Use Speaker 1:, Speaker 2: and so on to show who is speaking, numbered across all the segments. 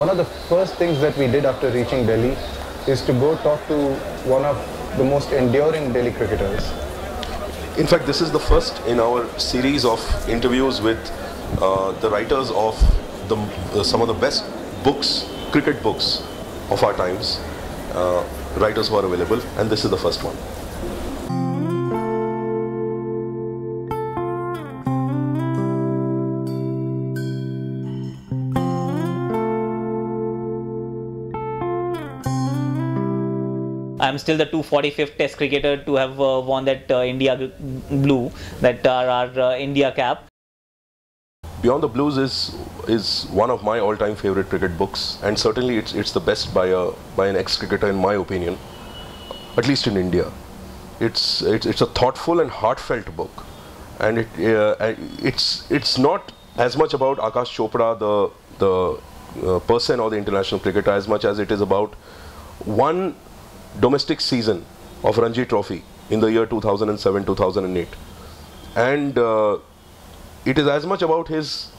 Speaker 1: One of the first things that we did after reaching Delhi is to go talk to one of the most enduring Delhi cricketers.
Speaker 2: In fact, this is the first in our series of interviews with the writers of some of the best books, cricket books of our times, writers who are available, and this is the first one.
Speaker 3: I'm still the 245th Test cricketer to have won that India blue, that our India cap.
Speaker 2: Beyond the Blues is one of my all-time favorite cricket books, and certainly it's the best by an ex-cricketer in my opinion, at least in India. It's a thoughtful and heartfelt book, and it's not as much about Aakash Chopra, the person or the international cricketer, as much as it is about one domestic season of Ranji Trophy in the year 2007-2008, and it is as much about his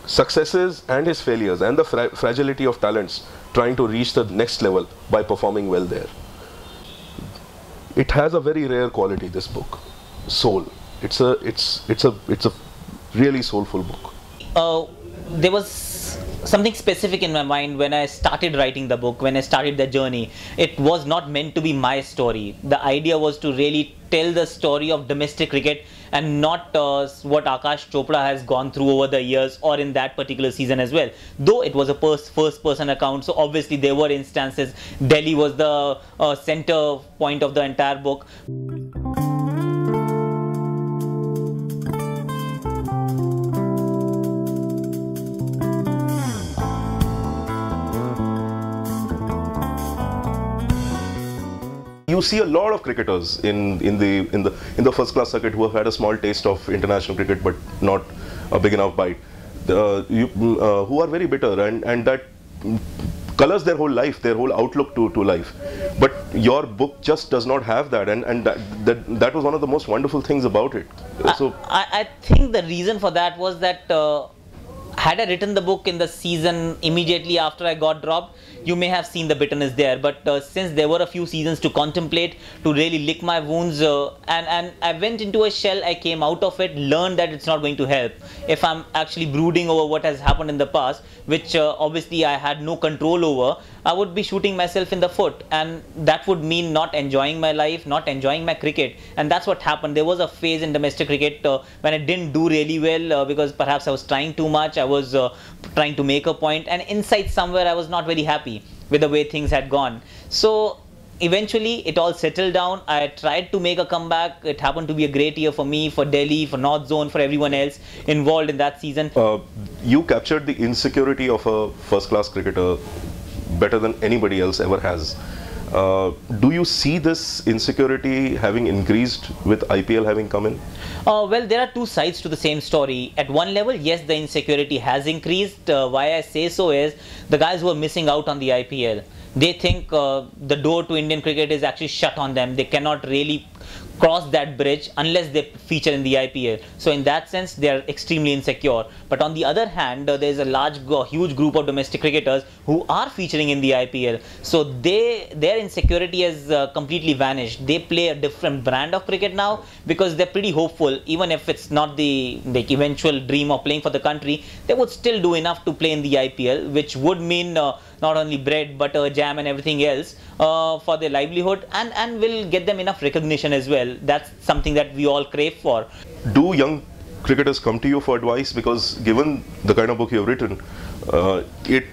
Speaker 2: successes and his failures and the fragility of talents trying to reach the next level by performing well there. It has a very rare quality, this book, soul. It's a really soulful book.
Speaker 3: There was something specific in my mind when I started writing the book, when I started the journey. It was not meant to be my story. The idea was to really tell the story of domestic cricket and not what Aakash Chopra has gone through over the years or in that particular season as well. Though it was a first person account, so obviously there were instances. Delhi was the center point of the entire book.
Speaker 2: You see a lot of cricketers in the first class circuit who have had a small taste of international cricket but not a big enough bite, who are very bitter, and that colors their whole life, their whole outlook to life. But your book just does not have that, and that was one of the most wonderful things about it. So
Speaker 3: I think the reason for that was that had I written the book in the season immediately after I got dropped, you may have seen the bitterness there. But since there were a few seasons to contemplate, to really lick my wounds, and I went into a shell, I came out of it, learned that it's not going to help. If I'm actually brooding over what has happened in the past, which obviously I had no control over, I would be shooting myself in the foot, and that would mean not enjoying my life, not enjoying my cricket. And that's what happened. There was a phase in domestic cricket when I didn't do really well because perhaps I was trying too much, I was trying to make a point, and inside somewhere I was not very happy with the way things had gone. So eventually it all settled down. I tried to make a comeback. It happened to be a great year for me, for Delhi, for North Zone, for everyone else involved in that season.
Speaker 2: You captured the insecurity of a first-class cricketer better than anybody else ever has. Do you see this insecurity having increased with IPL having come in?
Speaker 3: Well, there are two sides to the same story. At one level, yes, the insecurity has increased. Why I say so is the guys who are missing out on the IPL, they think the door to Indian cricket is actually shut on them. They cannot really cross that bridge unless they feature in the IPL. So in that sense, they are extremely insecure. But on the other hand, there is a huge group of domestic cricketers who are featuring in the IPL. So their insecurity has completely vanished. They play a different brand of cricket now because they're pretty hopeful. Even if it's not the eventual dream of playing for the country, they would still do enough to play in the IPL, which would mean not only bread, butter, jam and everything else for their livelihood, and will get them enough recognition as well. That's something that we all crave for.
Speaker 2: Do young cricketers come to you for advice? Because given the kind of book you have written, it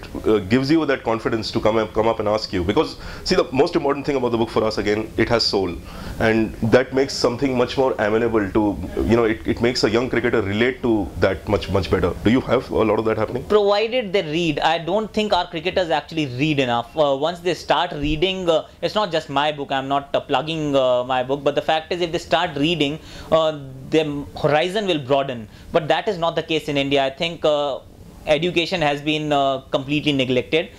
Speaker 2: gives you that confidence to come up and ask you. Because see, the most important thing about the book for us, again, it has soul, and that makes something much more amenable to, you know, it makes a young cricketer relate to that much better. Do you have a lot of that happening?
Speaker 3: Provided they read. I don't think our cricketers actually read enough. Once they start reading, it's not just my book, I'm not plugging my book, but the fact is, if they start reading, their horizon will broaden. But that is not the case in India. I think education has been completely neglected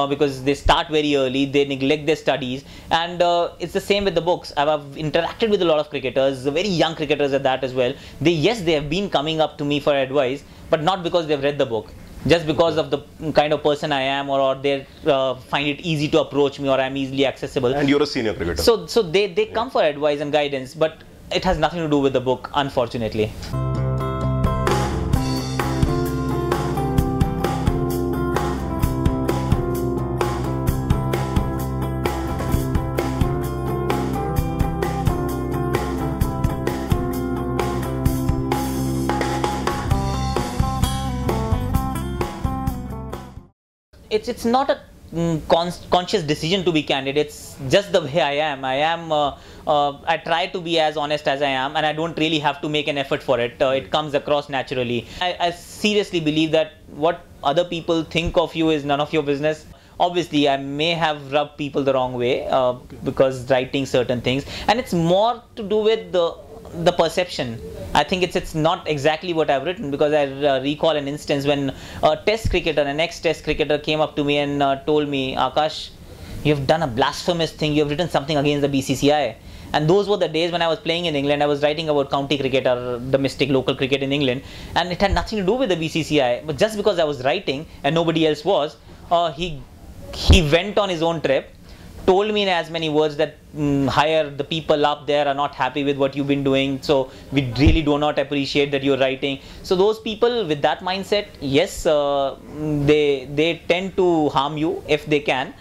Speaker 3: because they start very early, they neglect their studies, and it's the same with the books. I've interacted with a lot of cricketers, very young cricketers at that as well. Yes, they have been coming up to me for advice, but not because they've read the book. just because of the kind of person I am, or they find it easy to approach me, or I'm easily accessible.
Speaker 2: And you're a senior cricketer.
Speaker 3: So they come for advice and guidance, but it has nothing to do with the book, unfortunately. It's not a conscious decision to be candid. It's just the way I am. I try to be as honest as I am, and I don't really have to make an effort for it. It comes across naturally. I seriously believe that what other people think of you is none of your business. Obviously, I may have rubbed people the wrong way because writing certain things, and it's more to do with the perception. I think it's not exactly what I've written, because I recall an instance when a test cricketer, an ex-test cricketer, came up to me and told me, Aakash, you've done a blasphemous thing, you've written something against the BCCI. And those were the days when I was playing in England. I was writing about county cricket or domestic local cricket in England, and it had nothing to do with the BCCI. But just because I was writing and nobody else was, he went on his own trip, told me in as many words that the people up there are not happy with what you've been doing, so we really do not appreciate that you're writing. So those people with that mindset, yes, they tend to harm you if they can.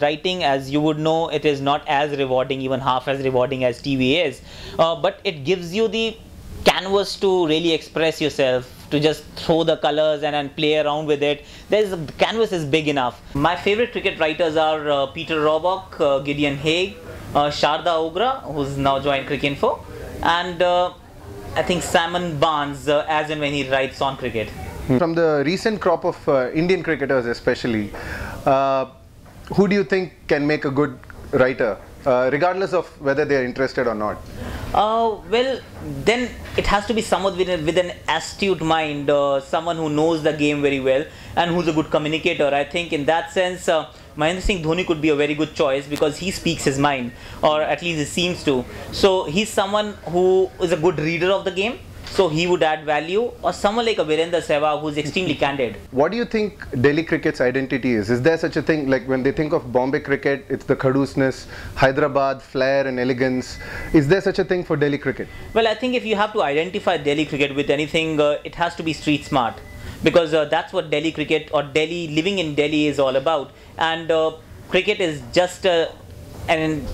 Speaker 3: Writing, as you would know, it is not as rewarding, even half as rewarding as TV is, but it gives you the canvas to really express yourself, to just throw the colors and play around with it. The canvas is big enough. My favorite cricket writers are Peter Roebuck, Gideon Haigh, Sharda Ogra, who's now joined Cricinfo, and I think Simon Barnes, as and when he writes on cricket.
Speaker 1: From the recent crop of Indian cricketers especially, who do you think can make a good writer, regardless of whether they are interested or not?
Speaker 3: Well, then it has to be someone with an astute mind, someone who knows the game very well and who's a good communicator. I think in that sense, Mahendra Singh Dhoni could be a very good choice, because he speaks his mind, or at least he seems to. So he's someone who is a good reader of the game, so he would add value, or someone like a Virender Sehwag who's extremely candid.
Speaker 1: What do you think Delhi cricket's identity is? Is there such a thing, like when they think of Bombay cricket, it's the khadoosness, Hyderabad, flair and elegance. Is there such a thing for Delhi cricket?
Speaker 3: Well, I think if you have to identify Delhi cricket with anything, it has to be street smart, because that's what Delhi cricket, or living in Delhi, is all about. And cricket is just an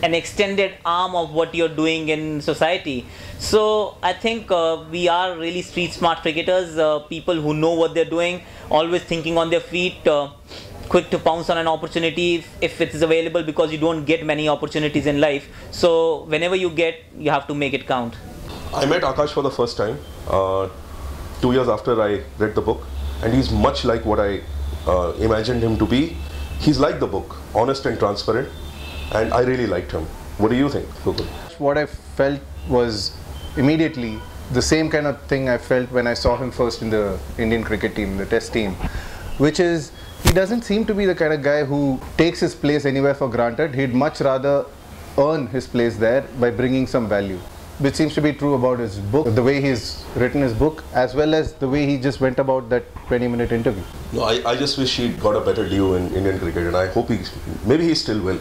Speaker 3: extended arm of what you're doing in society. So I think we are really street smart cricketers, people who know what they're doing, always thinking on their feet, quick to pounce on an opportunity if it is available, because you don't get many opportunities in life. So whenever you get, you have to make it count.
Speaker 2: I met Aakash for the first time 2 years after I read the book, and he's much like what I imagined him to be. He's like the book, honest and transparent, and I really liked him. What do you think, Gokul?
Speaker 1: What I felt was immediately the same kind of thing I felt when I saw him first in the Indian cricket team, the test team, which is he doesn't seem to be the kind of guy who takes his place anywhere for granted. He'd much rather earn his place there by bringing some value, which seems to be true about his book, the way he's written his book, as well as the way he just went about that 20-minute interview.
Speaker 2: No, I just wish he got a better due in Indian cricket, and I hope maybe he still will.